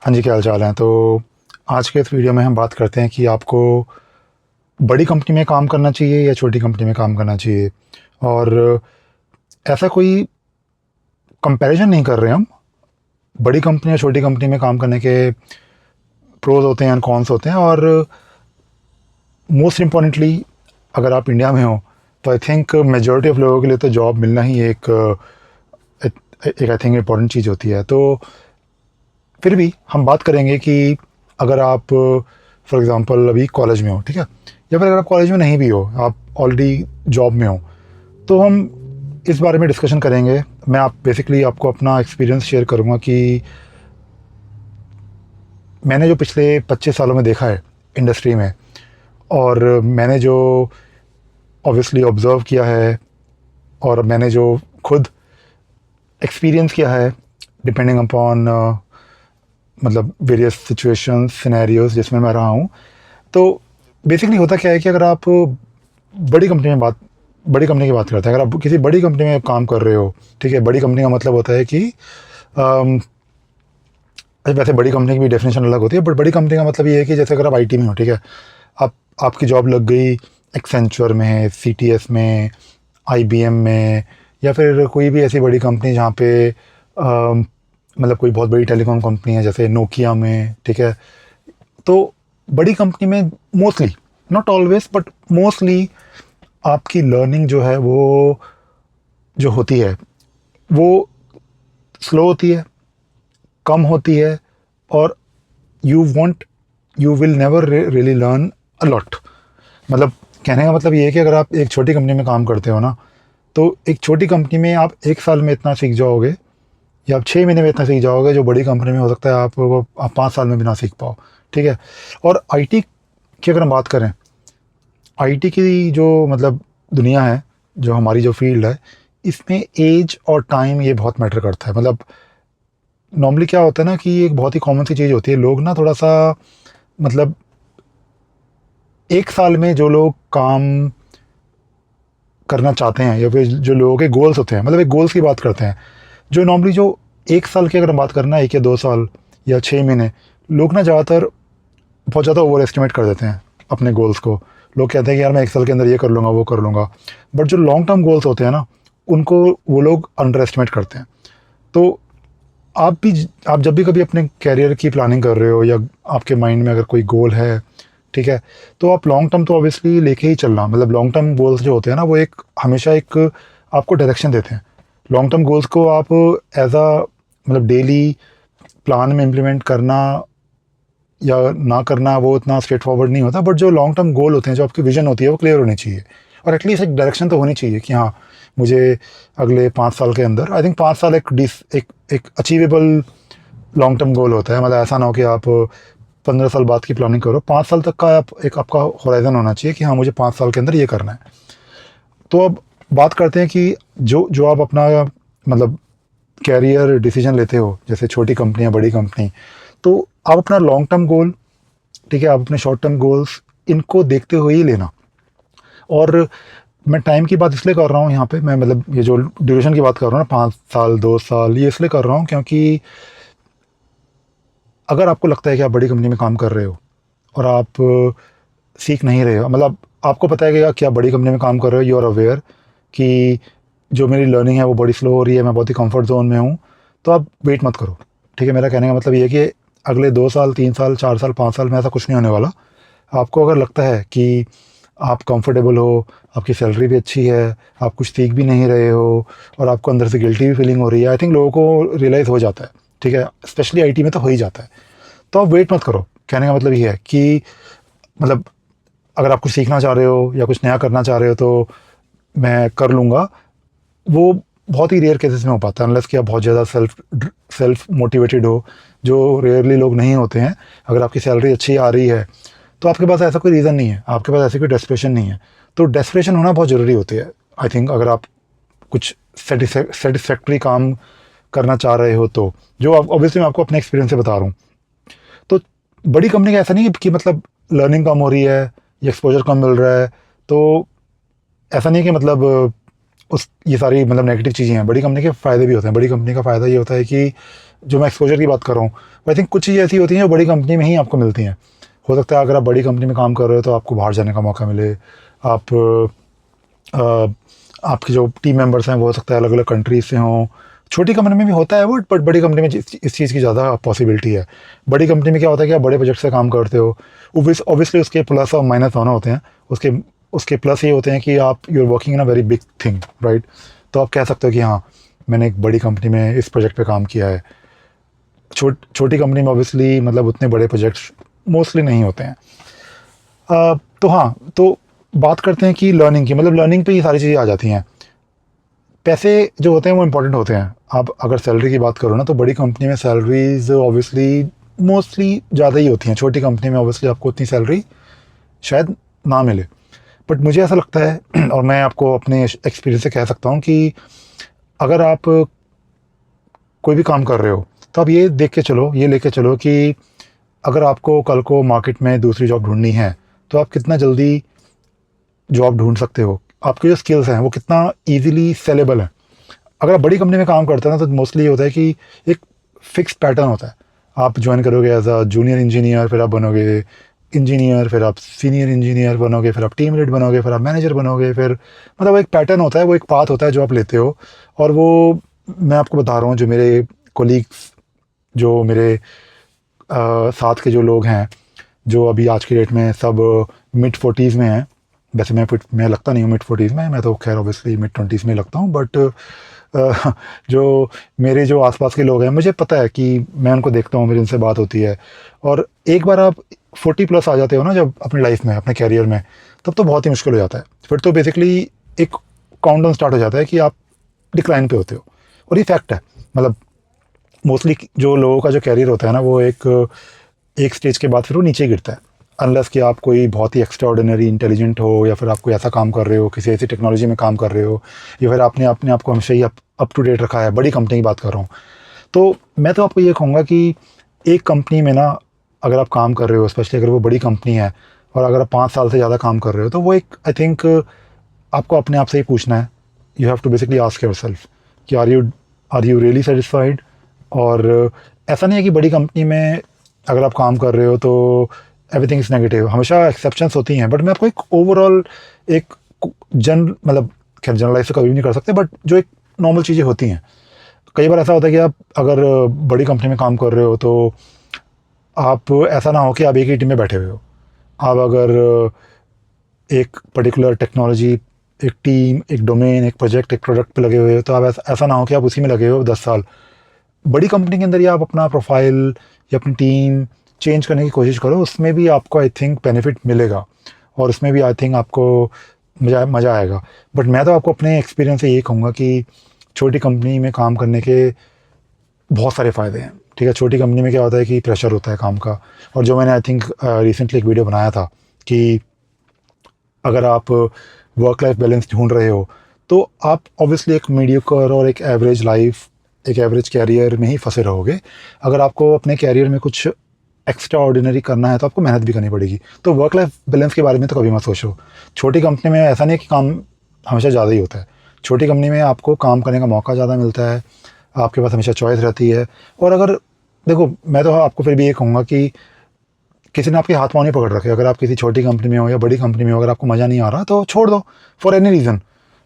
हाँ जी, क्या हाल चाल है? तो आज के इस वीडियो में हम बात करते हैं कि आपको बड़ी कंपनी में काम करना चाहिए या छोटी कंपनी में काम करना चाहिए। और ऐसा कोई कंपैरिजन नहीं कर रहे हम। बड़ी कंपनी और छोटी कंपनी में काम करने के प्रोज होते हैं एंड कॉन्स होते हैं। और मोस्ट इम्पॉर्टेंटली, अगर आप इंडिया में हो तो आई थिंक मेजॉरिटी ऑफ लोगों के लिए तो जॉब मिलना ही एक आई थिंक इम्पॉर्टेंट चीज़ होती है। तो फिर भी हम बात करेंगे कि अगर आप फॉर एग्ज़ाम्पल अभी कॉलेज में हो, ठीक है, या फिर अगर आप कॉलेज में नहीं भी हो, आप ऑलरेडी जॉब में हो, तो हम इस बारे में डिस्कशन करेंगे। मैं आप बेसिकली आपको अपना एक्सपीरियंस शेयर करूंगा कि मैंने जो पिछले 25 सालों में देखा है इंडस्ट्री में, और मैंने जो ऑब्वियसली ऑब्ज़र्व किया है, और मैंने जो खुद एक्सपीरियंस किया है डिपेंडिंग अपॉन मतलब वेरियस सिचुएशंस सिनेरियोज जिसमें मैं रहा हूँ। तो बेसिकली होता क्या है कि अगर आप बड़ी कंपनी की बात करते हैं, अगर आप किसी बड़ी कंपनी में काम कर रहे हो, ठीक है, बड़ी कंपनी का मतलब होता है कि अम, वैसे बड़ी कंपनी की भी डेफिनेशन अलग होती है, बट बड़ी कंपनी का मतलब ये है कि जैसे अगर आप आईटी में हो, ठीक है, आप आपकी जॉब लग गई एक्सेंचर में, सीटीएस में, आईबीएम में, या फिर कोई भी ऐसी बड़ी कंपनी जहाँ पे मतलब कोई बहुत बड़ी टेलीकॉम कंपनी है जैसे नोकिया में, ठीक है। तो बड़ी कंपनी में mostly, not always but mostly, आपकी लर्निंग जो है वो जो होती है वो स्लो होती है, कम होती है, और you will never really learn a lot. मतलब कहने का मतलब ये है कि अगर आप एक छोटी कंपनी में काम करते हो ना, तो एक छोटी कंपनी में आप 1 साल में इतना सीख जाओगे, या आप 6 महीने में इतना सीख जाओगे, जो बड़ी कंपनी में हो सकता है आप 5 साल में भी ना सीख पाओ, ठीक है। और आईटी की अगर हम बात करें, आईटी की जो मतलब दुनिया है, जो हमारी जो फील्ड है, इसमें एज और टाइम ये बहुत मैटर करता है। मतलब नॉर्मली क्या होता है ना कि एक बहुत ही कॉमन सी चीज़ होती है, लोग ना थोड़ा सा मतलब 1 साल में जो लोग काम करना चाहते हैं, या फिर जो लोगों के गोल्स होते हैं, मतलब एक गोल्स की बात करते हैं, जो नॉर्मली जो 1 साल की अगर हम बात करना, 1 या 2 साल या 6 महीने, लोग ना ज़्यादातर बहुत ज़्यादा ओवर एस्टिमेट कर देते हैं अपने गोल्स को। लोग कहते हैं कि यार मैं 1 साल के अंदर ये कर लूँगा, वो कर लूँगा। बट जो लॉन्ग टर्म गोल्स होते हैं ना, उनको वो लोग अंडर एस्टिमेट करते हैं। तो आप जब भी कभी अपने कैरियर की प्लानिंग कर रहे हो, या आपके माइंड में अगर कोई गोल है, ठीक है, तो आप लॉन्ग टर्म तो ऑब्वियसली लेके ही चलना। मतलब लॉन्ग टर्म गोल्स जो होते हैं ना, वो एक हमेशा एक आपको डायरेक्शन देते हैं। लॉन्ग टर्म गोल्स को आप एज अ मतलब डेली प्लान में इम्प्लीमेंट करना या ना करना, वो इतना स्ट्रेट फॉरवर्ड नहीं होता। बट जो लॉन्ग टर्म गोल होते हैं, जो आपकी विजन होती है, वो क्लियर होनी चाहिए, और एटलीस्ट एक डायरेक्शन तो होनी चाहिए कि हाँ, मुझे अगले 5 साल के अंदर, आई थिंक 5 साल एक अचीवेबल लॉन्ग टर्म गोल होता है। मतलब ऐसा ना हो कि आप 15 साल बाद की प्लानिंग करो, 5 साल तक का आप एक आपका होराइजन होना चाहिए कि हाँ, मुझे 5 साल के अंदर ये करना है। तो अब बात करते हैं कि जो जो आप अपना मतलब कैरियर डिसीजन लेते हो, जैसे छोटी कंपनी या बड़ी कंपनी, तो आप अपना लॉन्ग टर्म गोल, ठीक है, आप अपने शॉर्ट टर्म गोल्स, इनको देखते हुए ही लेना। और मैं टाइम की बात इसलिए कर रहा हूँ यहाँ पे, मैं मतलब ये जो ड्यूरेशन की बात कर रहा हूँ ना, 5 साल 2 साल, ये इसलिए कर रहा हूँ क्योंकि अगर आपको लगता है कि आप बड़ी कंपनी में काम कर रहे हो और आप सीख नहीं रहे हो, मतलब आपको पता है कि आप बड़ी कंपनी में काम कर रहे हो, यू आर अवेयर कि जो मेरी लर्निंग है वो बड़ी स्लो हो रही है, मैं बहुत ही कंफर्ट जोन में हूँ, तो आप वेट मत करो, ठीक है। मेरा कहने का मतलब ये है कि अगले 2 साल 3 साल 4 साल 5 साल में ऐसा कुछ नहीं होने वाला। आपको अगर लगता है कि आप कंफर्टेबल हो, आपकी सैलरी भी अच्छी है, आप कुछ सीख भी नहीं रहे हो, और आपको अंदर से गिल्टी भी फीलिंग हो रही है, आई थिंक लोगों को रियलाइज़ हो जाता है, ठीक है, स्पेशली आईटी में तो हो ही जाता है। तो आप वेट मत करो। कहने का मतलब ये है कि मतलब अगर आप कुछ सीखना चाह रहे हो या कुछ नया करना चाह रहे हो, तो मैं कर लूँगा, वो बहुत ही रेयर केसेस में हो पाता है, अनलेस कि आप बहुत ज़्यादा सेल्फ मोटिवेटेड हो, जो रेयरली लोग नहीं होते हैं। अगर आपकी सैलरी अच्छी आ रही है, तो आपके पास ऐसा कोई रीज़न नहीं है, आपके पास ऐसी कोई डेस्परेशन नहीं है। तो डेस्परेशन होना बहुत ज़रूरी होती है, आई थिंक, अगर आप कुछ सेटिस्फैक्ट्री काम करना चाह रहे हो, तो जो आप ऑब्वियसली मैं आपको अपने एक्सपीरियंस से बता रहा हूँ। तो बड़ी कंपनी का ऐसा नहीं कि मतलब लर्निंग कम हो रही है या एक्सपोजर कम मिल रहा है, तो ऐसा नहीं कि मतलब उस ये सारी मतलब नेगेटिव चीज़ें हैं। बड़ी कंपनी के फ़ायदे भी होते हैं। बड़ी कंपनी का फ़ायदा ये होता है कि जो मैं एक्सपोजर की बात कर रहा हूँ, आई थिंक कुछ चीज़ें ऐसी होती हैं जो बड़ी कंपनी में ही आपको मिलती हैं। हो सकता है अगर आप बड़ी कंपनी में काम कर रहे हो तो आपको बाहर जाने का मौका मिले, आप आपके जो टीम मेंबर्स हैं वो हो सकता है अलग अलग कंट्रीज से हों। छोटी कंपनी में भी होता है वो, बट बड़ी कंपनी में इस चीज़ की ज़्यादा पॉसिबिलिटी है। बड़ी कंपनी में क्या होता है कि आप बड़े प्रोजेक्ट से काम करते हो, ऑब्वियसली उसके प्लस और माइनस दोनों होते हैं। उसके उसके प्लस ये होते हैं कि आप you are working in a very big thing, right. तो आप कह सकते हो कि हाँ, मैंने एक बड़ी कंपनी में इस प्रोजेक्ट पे काम किया है। छोटी कंपनी में ऑब्वियसली मतलब उतने बड़े प्रोजेक्ट्स मोस्टली नहीं होते हैं। तो हाँ, तो बात करते हैं कि लर्निंग की, मतलब लर्निंग पे ये सारी चीज़ें आ जाती हैं। पैसे जो होते हैं वो इम्पोर्टेंट होते हैं। आप अगर सैलरी की बात करो ना, तो बड़ी कंपनी में सैलरीज ऑब्वियसली मोस्टली ज़्यादा ही होती हैं। छोटी कंपनी में ऑब्वियसली आपको उतनी सैलरी शायद ना मिले। बट मुझे ऐसा लगता है और मैं आपको अपने एक्सपीरियंस से कह सकता हूँ कि अगर आप कोई भी काम कर रहे हो तो आप ये देख के चलो, ये लेके चलो कि अगर आपको कल को मार्केट में दूसरी जॉब ढूंढनी है तो आप कितना जल्दी जॉब ढूंढ सकते हो, आपके जो स्किल्स हैं वो कितना इजीली सेलेबल है। अगर आप बड़ी कंपनी में काम करते हैं ना तो मोस्टली होता है कि एक फिक्स पैटर्न होता है। आप ज्वाइन करोगे एज अ जूनियर इंजीनियर, फिर आप बनोगे इंजीनियर, फिर आप सीनियर इंजीनियर बनोगे, फिर आप टीम लीड बनोगे, फिर आप मैनेजर बनोगे, फिर मतलब एक पैटर्न होता है, वो एक पाथ होता है जो आप लेते हो। और वो मैं आपको बता रहा हूँ, जो मेरे कोलीग्स, जो मेरे साथ के जो लोग हैं, जो अभी आज की डेट में सब मिड 40s में हैं। वैसे मैं लगता नहीं हूँ मिड 40s में, मैं तो खैर ऑब्वियसली मिड 20s में लगता हूँ, बट जो मेरे जो आसपास के लोग हैं, मुझे पता है कि मैं उनको देखता हूँ, मेरी उनसे बात होती है। और एक बार आप 40 प्लस आ जाते हो ना जब अपनी लाइफ में, अपने कैरियर में, तब तो बहुत ही मुश्किल हो जाता है। फिर तो बेसिकली एक काउंटडाउन स्टार्ट हो जाता है कि आप डिक्लाइन पे होते हो। और ये फैक्ट है, मतलब मोस्टली जो लोगों का जो कैरियर होता है ना, वो एक स्टेज के बाद फिर वो नीचे गिरता है। अनलेस कि आप कोई बहुत ही एक्स्ट्रा ऑर्डिनरी इंटेलिजेंट हो, या फिर आप कोई ऐसा काम कर रहे हो, किसी ऐसी टेक्नोलॉजी में काम कर रहे हो, या फिर आपने अपने आप को हमेशा ही अप टू डेट रखा है। बड़ी कंपनी की बात कर रहा हूँ, तो मैं तो आपको ये कहूँगा कि एक कंपनी में ना अगर आप काम कर रहे हो, स्पेशली अगर वो बड़ी कंपनी है, और अगर आप 5 साल से ज़्यादा काम कर रहे हो, तो वो एक आई थिंक आपको अपने आप से ही पूछना है। You have to basically ask yourself कि आर यू रियली सेटिस्फाइड। और ऐसा नहीं है कि बड़ी कंपनी में अगर आप काम कर रहे हो तो एवरीथिंग इज़ नेगेटिव, हमेशा एक्सेप्शंस होती हैं। बट मैं आपको एक ओवरऑल एक मतलब खैर जनरलाइज तो कभी भी नहीं कर सकते, बट जो एक नॉर्मल चीज़ें होती हैं। कई बार ऐसा होता है कि आप अगर बड़ी कंपनी में काम कर रहे हो तो आप ऐसा ना हो कि आप एक ही टीम में बैठे हुए हो। आप अगर एक पर्टिकुलर टेक्नोलॉजी, एक टीम, एक डोमेन, एक प्रोजेक्ट, एक प्रोडक्ट पे लगे हुए हो, तो आप ऐसा ना हो कि आप उसी में लगे हो 10 साल। बड़ी कंपनी के अंदर ही आप अपना प्रोफाइल या अपनी टीम चेंज करने की कोशिश करो, उसमें भी आपको आई थिंक बेनिफिट मिलेगा, और उसमें भी आई थिंक आपको मज़ा आएगा। बट मैं तो आपको अपने एक्सपीरियंस से यही कहूँगा कि छोटी कंपनी में काम करने के बहुत सारे फ़ायदे हैं। ठीक है, छोटी कंपनी में क्या होता है कि प्रेशर होता है काम का। और जो मैंने आई थिंक रिसेंटली एक वीडियो बनाया था कि अगर आप वर्क लाइफ बैलेंस ढूंढ रहे हो तो आप ऑब्वियसली एक मीडियोकर और एक एवरेज लाइफ, एक एवरेज कैरियर में ही फंसे रहोगे। अगर आपको अपने कैरियर में कुछ एक्स्ट्रा ऑर्डिनरी करना है तो आपको मेहनत भी करनी पड़ेगी। तो वर्क लाइफ बैलेंस के बारे में तो कभी मत सोचो। छोटी कंपनी में ऐसा नहीं है कि काम हमेशा ज़्यादा ही होता है। छोटी कंपनी में आपको काम करने का मौका ज़्यादा मिलता है, आपके पास हमेशा चॉइस रहती है। और अगर देखो, मैं तो आपको फिर भी ये कहूँगा कि किसी ने आपके हाथ पाँव नहीं पकड़ रखे। अगर आप किसी छोटी कंपनी में हो या बड़ी कंपनी में हो, अगर आपको मज़ा नहीं आ रहा तो छोड़ दो, फॉर एनी रीज़न।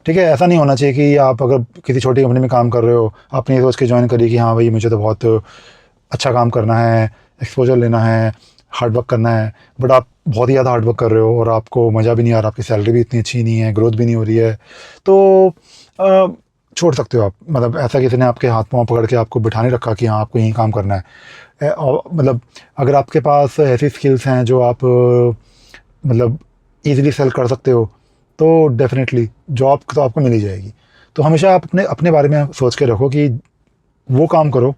ठीक है, ऐसा नहीं होना चाहिए कि आप अगर किसी छोटी कंपनी में काम कर रहे हो, आपने ये सोच के ज्वाइन करिए कि हाँ भाई मुझे तो बहुत अच्छा काम करना है, एक्सपोजर लेना है, हार्ड वर्क करना है, बट आप बहुत ही ज़्यादा हार्ड वर्क कर रहे हो और आपको मज़ा भी नहीं आ रहा, आपकी सैलरी भी इतनी अच्छी नहीं है, ग्रोथ भी नहीं हो रही है, तो अ, छोड़ सकते हो आप। मतलब ऐसा किसी ने आपके हाथ पाँव पकड़ के आपको बिठा नहीं रखा कि हाँ आपको यहीं काम करना है। मतलब अगर आपके पास ऐसी स्किल्स हैं जो आप मतलब ईज़िली सेल कर सकते हो, तो डेफ़िनेटली जॉब तो आपको मिल ही जाएगी। तो हमेशा आप अपने अपने बारे में सोच के रखो कि वो काम करो,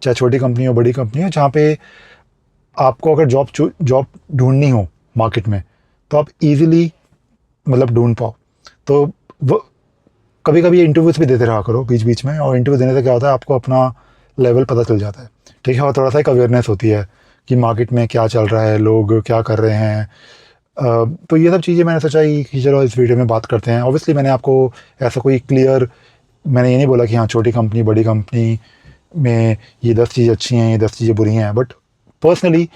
चाहे छोटी कंपनी हो, बड़ी कंपनी हो, जहाँ पे आपको अगर जॉब ढूँढनी हो मार्केट में, तो आप ईज़िली मतलब ढूँढ पाओ। तो वो कभी-कभी इंटरव्यूज़ भी देते रहा करो बीच-बीच में, और इंटरव्यू देने से क्या होता है, आपको अपना लेवल पता चल जाता है। ठीक है, और थोड़ा-सा एक अवेयरनेस होती है कि मार्केट में क्या चल रहा है, लोग क्या कर रहे हैं। तो ये सब चीज़ें मैंने सोचा कि चलो इस वीडियो में बात करते हैं। ऑब्वियसली मैंने आपको ऐसा कोई क्लियर, मैंने ये नहीं बोला कि हाँ छोटी कंपनी, बड़ी कंपनी, में ये 10 चीज़ें अच्छी हैं, ये 10 चीज़ें बुरी हैं, बट पर्सनली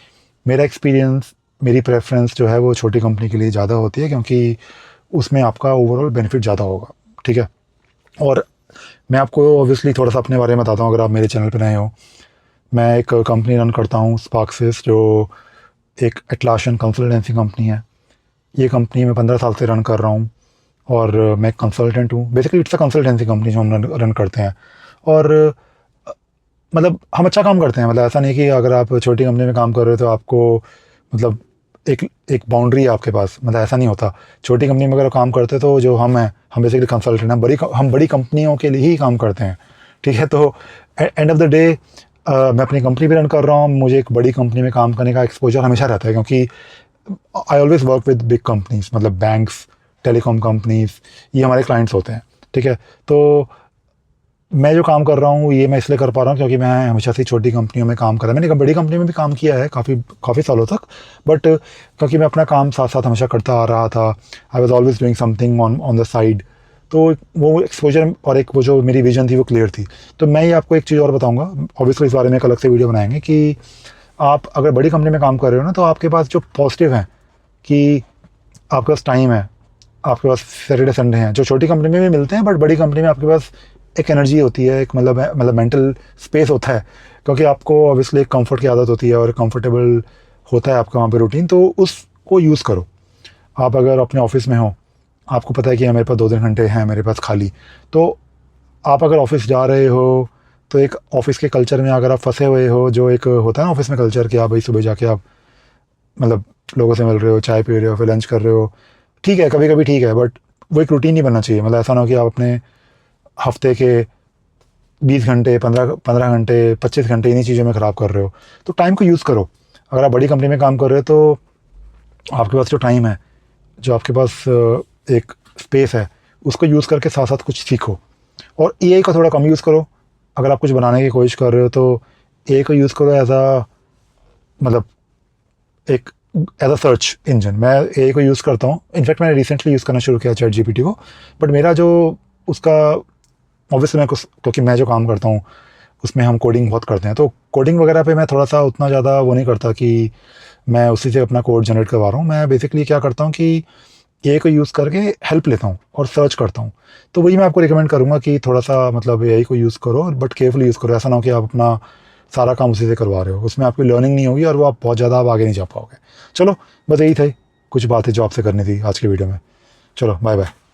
मेरा एक्सपीरियंस, मेरी प्रेफरेंस जो है वो छोटी कंपनी के लिए ज़्यादा होती है, क्योंकि उसमें आपका ओवरऑल बेनिफिट ज़्यादा होगा, ठीक है। और मैं आपको ऑब्वियसली थोड़ा सा अपने बारे में बताता हूँ, अगर आप मेरे चैनल पे नए हो। मैं एक कंपनी रन करता हूँ, स्पार्क्सिस, जो एक एटलासियन कंसल्टेंसी कंपनी है। ये कंपनी मैं 15 साल से रन कर रहा हूँ, और मैं कंसल्टेंट हूँ। Basically it's a consultancy company जो हम रन करते हैं। और मतलब हम अच्छा काम करते हैं, मतलब ऐसा नहीं कि अगर आप छोटी कंपनी में काम कर रहे हो तो आपको मतलब एक एक बाउंड्री है आपके पास, मतलब ऐसा नहीं होता। छोटी कंपनी में अगर आप काम करते हो तो जो हम हैं, हम बेसिकली कंसल्टेंट हैं, हम बड़ी कंपनियों के लिए ही काम करते हैं, ठीक है। तो एंड ऑफ द डे मैं अपनी कंपनी भी रन कर रहा हूँ, मुझे एक बड़ी कंपनी में काम करने का एक्सपोजर हमेशा रहता है, क्योंकि I always work with big companies, मतलब बैंक्स, टेलीकॉम कंपनीज, ये हमारे क्लाइंट्स होते हैं, ठीक है। तो मैं जो काम कर रहा हूँ ये मैं इसलिए कर पा रहा हूँ क्योंकि मैं हमेशा से छोटी कंपनियों में काम करा। मैंने एक बड़ी कंपनी में भी काम किया है काफ़ी काफ़ी सालों तक, बट क्योंकि मैं अपना काम साथ साथ हमेशा करता आ रहा था, I was always doing something on on the side, तो वो एक्सपोजर और एक वो जो मेरी विजन थी वो क्लियर थी। तो मैं ये आपको एक चीज़ और बताऊँगा, ऑब्वियसली इस बारे में एक अलग से वीडियो बनाएंगे, कि आप अगर बड़ी कंपनी में काम कर रहे हो ना, तो आपके पास जो पॉजिटिव हैं कि आपके पास टाइम है, आपके पास सैटरडे संडे हैं, जो छोटी कंपनी में भी मिलते हैं, बट बड़ी कंपनी में आपके पास एक एनर्जी होती है, एक मतलब मेंटल स्पेस होता है, क्योंकि आपको ऑब्वियसली एक कंफर्ट की आदत होती है और कंफर्टेबल होता है आपका वहाँ पे रूटीन, तो उसको यूज़ करो। आप अगर अपने ऑफिस में हो, आपको पता है कि मेरे पास 2-3 घंटे हैं मेरे पास खाली, तो आप अगर ऑफिस जा रहे हो तो एक ऑफिस के कल्चर में अगर आप फंसे हुए हो, जो एक होता है ना ऑफिस में कल्चर, कि आप भाई सुबह जाके आप मतलब लोगों से मिल रहे हो, चाय पी रहे हो, फिर लंच कर रहे हो, ठीक है, कभी कभी ठीक है, बट वो एक रूटीन नहीं बनना चाहिए। मतलब ऐसा ना हो कि आप अपने हफ्ते के 20 घंटे, 15 15 घंटे, 25 घंटे इन्हीं चीज़ों में ख़राब कर रहे हो। तो टाइम को यूज़ करो। अगर आप बड़ी कंपनी में काम कर रहे हो तो आपके पास जो टाइम है, जो आपके पास एक स्पेस है, उसको यूज़ करके साथ साथ कुछ सीखो। और एआई का थोड़ा कम यूज़ करो। अगर आप कुछ बनाने की कोशिश कर रहे हो तो एआई को यूज़ करो एज अ मतलब एक एज अ सर्च इंजन। मैं एआई को यूज़ करता हूँ, इनफैक्ट मैंने रिसेंटली यूज़ करना शुरू किया चैट जीपीटी को। बट मेरा जो उसका ऑब्वियसली मैं कुछ, क्योंकि मैं जो काम करता हूँ उसमें हम कोडिंग बहुत करते हैं, तो कोडिंग वगैरह पे मैं थोड़ा सा उतना ज़्यादा वो नहीं करता कि मैं उसी से अपना कोड जनरेट करवा रहा हूँ। मैं बेसिकली क्या करता हूँ कि एआई को यूज़ करके हेल्प लेता हूँ और सर्च करता हूँ। तो वही मैं आपको रिकमेंड करूँगा कि थोड़ा सा मतलब एआई को यूज़ करो, बट केयरफुली यूज़ करो। ऐसा ना हो कि आप अपना सारा काम उसी से करवा रहे हो, उसमें आपकी लर्निंग नहीं होगी और वो आप बहुत ज़्यादा आप आगे नहीं जा पाओगे। चलो, बस यही था, कुछ बातें जो आपसे करनी थी आज की वीडियो में। चलो, बाय बाय।